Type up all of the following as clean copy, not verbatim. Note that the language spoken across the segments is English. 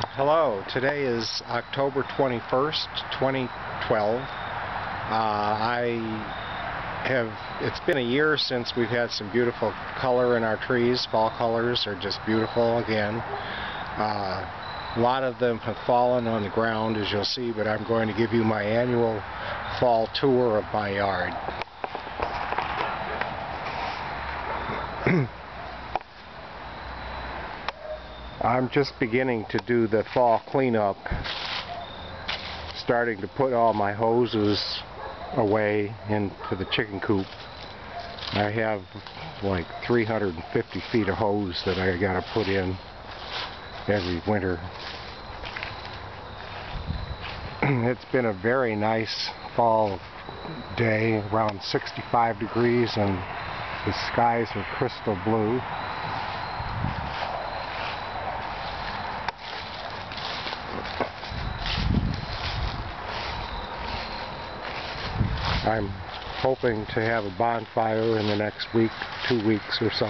Hello, today is October 21st, 2012. It's been a year since we've had some beautiful color in our trees. Fall colors are just beautiful again. A lot of them have fallen on the ground, as you'll see, but I'm going to give you my annual fall tour of my yard. I'm just beginning to do the fall cleanup, starting to put all my hoses away into the chicken coop. I have like 350 feet of hose that I gotta put in every winter. It's been a very nice fall day, around 65 degrees, and the skies are crystal blue. I'm hoping to have a bonfire in the next week, 2 weeks or so.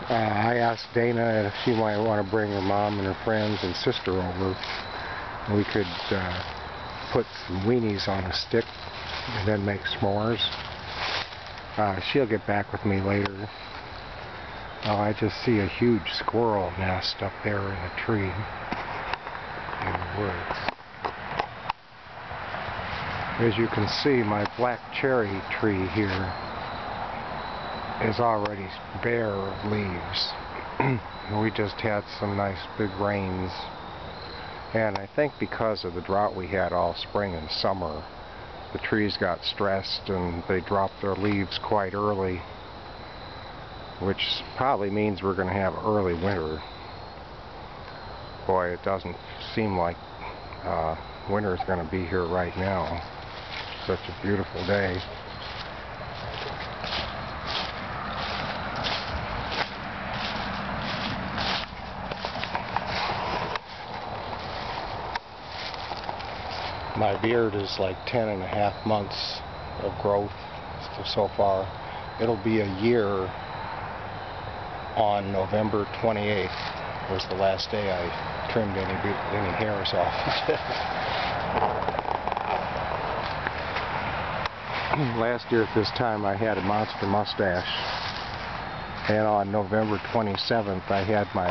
I asked Dana if she might want to bring her mom and her friends and sister over. We could put some weenies on a stick and then make s'mores. She'll get back with me later. I just see a huge squirrel nest up there in a tree in the woods. As you can see, my black cherry tree here is already bare of leaves. We just had some nice big rains, and I think because of the drought we had all spring and summer, the trees got stressed and they dropped their leaves quite early, which probably means we're going to have early winter. Boy, it doesn't seem like winter is going to be here right now. Such a beautiful day. My beard is like 10.5 months of growth so far. It'll be a year on November 28th. Was the last day I trimmed any hairs off. Last year at this time I had a monster mustache, and on November 27th I had my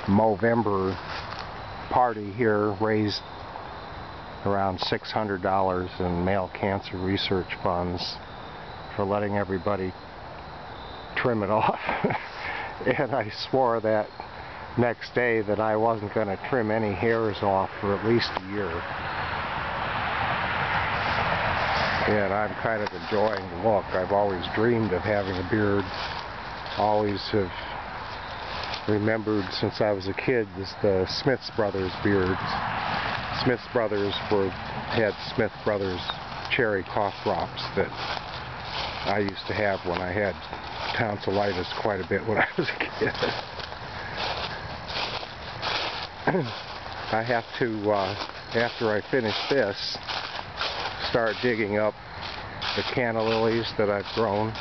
Movember party here, raised around $600 in male cancer research funds for letting everybody trim it off. And I swore that next day that I wasn't going to trim any hairs off for at least a year. And I'm kind of enjoying the look. I've always dreamed of having a beard. Always have remembered since I was a kid the Smith Brothers beards. Smith Brothers had Smith Brothers cherry cough drops that I used to have when I had tonsillitis quite a bit when I was a kid. I have to, after I finish this, start digging up the canna lilies that I've grown.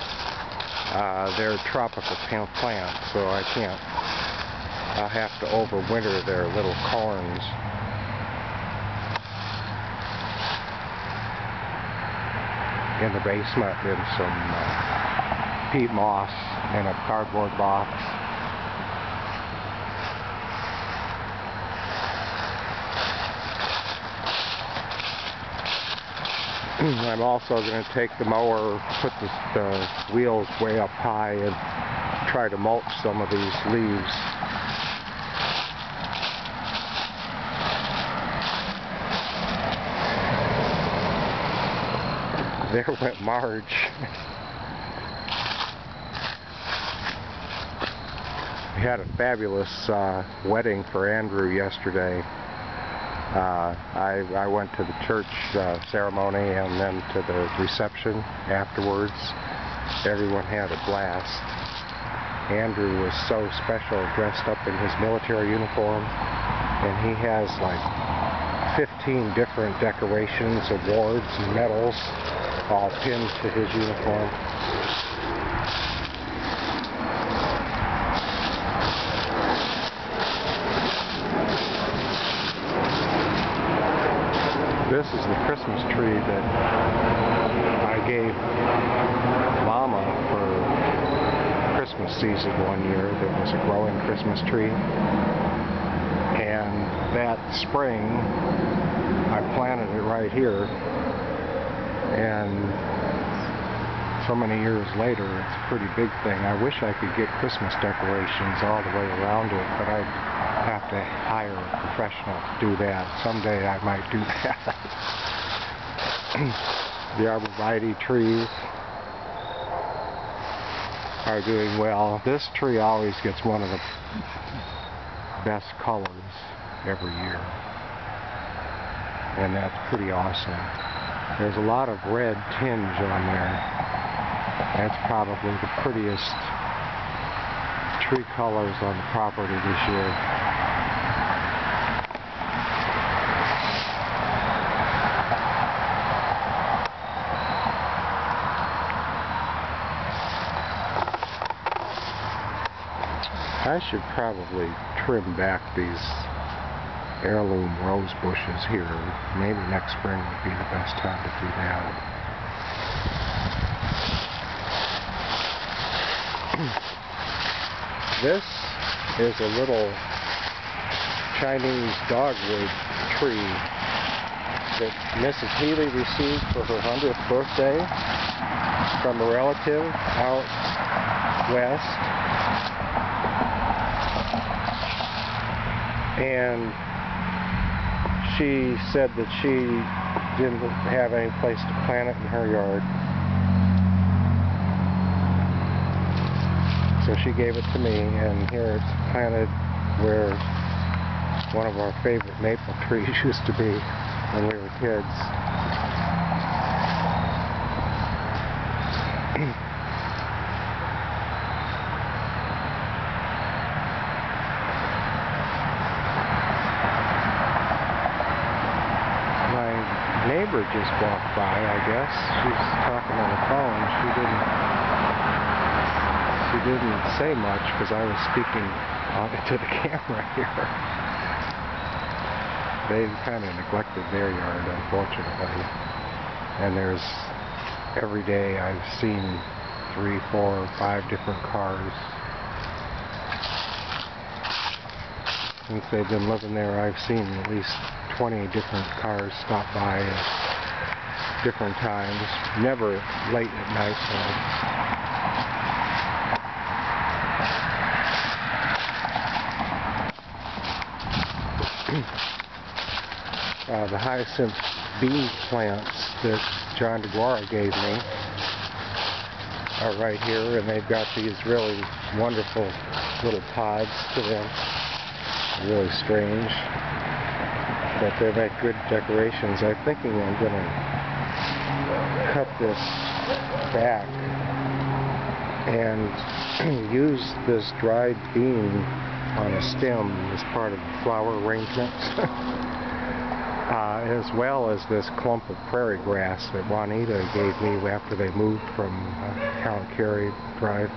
They're tropical plants, so I'll have to overwinter their little corns. In the basement in some peat moss in a cardboard box. I'm also going to take the mower, put the wheels way up high, and try to mulch some of these leaves. There went Marge. We had a fabulous wedding for Andrew yesterday. I went to the church ceremony and then to the reception afterwards. Everyone had a blast. Andrew was so special, dressed up in his military uniform, and he has like 15 different decorations, awards, and medals all pinned to his uniform. This is the Christmas tree that I gave Mama for Christmas season one year. That was a growing Christmas tree. And that spring, I planted it right here. And so many years later, it's a pretty big thing. I wish I could get Christmas decorations all the way around it, but I'd have to hire a professional to do that. Someday I might do that. The arborvitae trees are doing well. This tree always gets one of the best colors every year, and that's pretty awesome. There's a lot of red tinge on there. That's probably the prettiest tree colors on the property this year. I should probably trim back these heirloom rose bushes here. Maybe next spring would be the best time to do that. This is a little Chinese dogwood tree that Mrs. Healy received for her 100th birthday from a relative out west. And she said that she didn't have any place to plant it in her yard. So she gave it to me, and here it's planted where one of our favorite maple trees used to be when we were kids. Neighbor just walked by, I guess. She's talking on the phone. She didn't say much because I was speaking to the camera here. They kind of neglected their yard, unfortunately. And there's, every day I've seen 3, 4, 5 different cars. Since they've been living there, I've seen at least 20 different cars stop by at different times. Never late at night, though. The hyacinth bean plants that John DeGuara gave me are right here, and they've got these really wonderful little pods to them. Really strange, but they make good decorations. I'm thinking I'm going to cut this back and use this dried bean on a stem as part of the flower arrangement, as well as this clump of prairie grass that Juanita gave me after they moved from Count Carey Drive.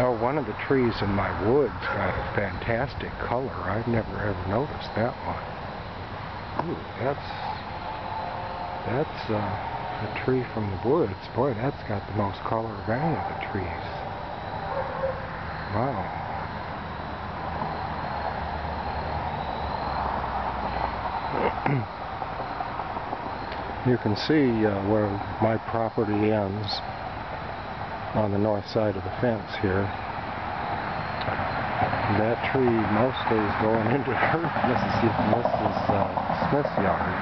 Oh, one of the trees in my woods got a fantastic color. I've never ever noticed that one. Ooh, that's a tree from the woods. Boy, that's got the most color of any of the trees. Wow. You can see where my property ends on the north side of the fence here. That tree mostly is going into her Mrs. Smith's yard.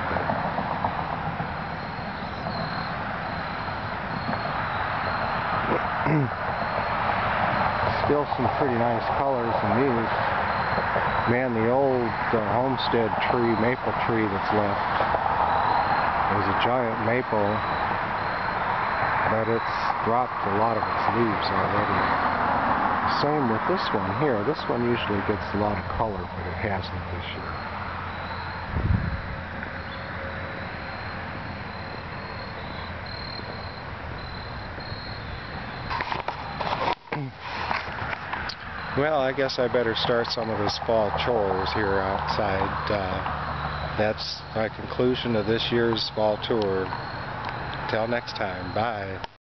Still some pretty nice colors in these. Man, the old homestead tree, maple tree that's left, is a giant maple but it's dropped a lot of its leaves already. Same with this one here. This one usually gets a lot of color, but it hasn't this year. Well, I guess I better start some of this fall chores here outside. That's my conclusion of this year's fall tour. Till next time, bye.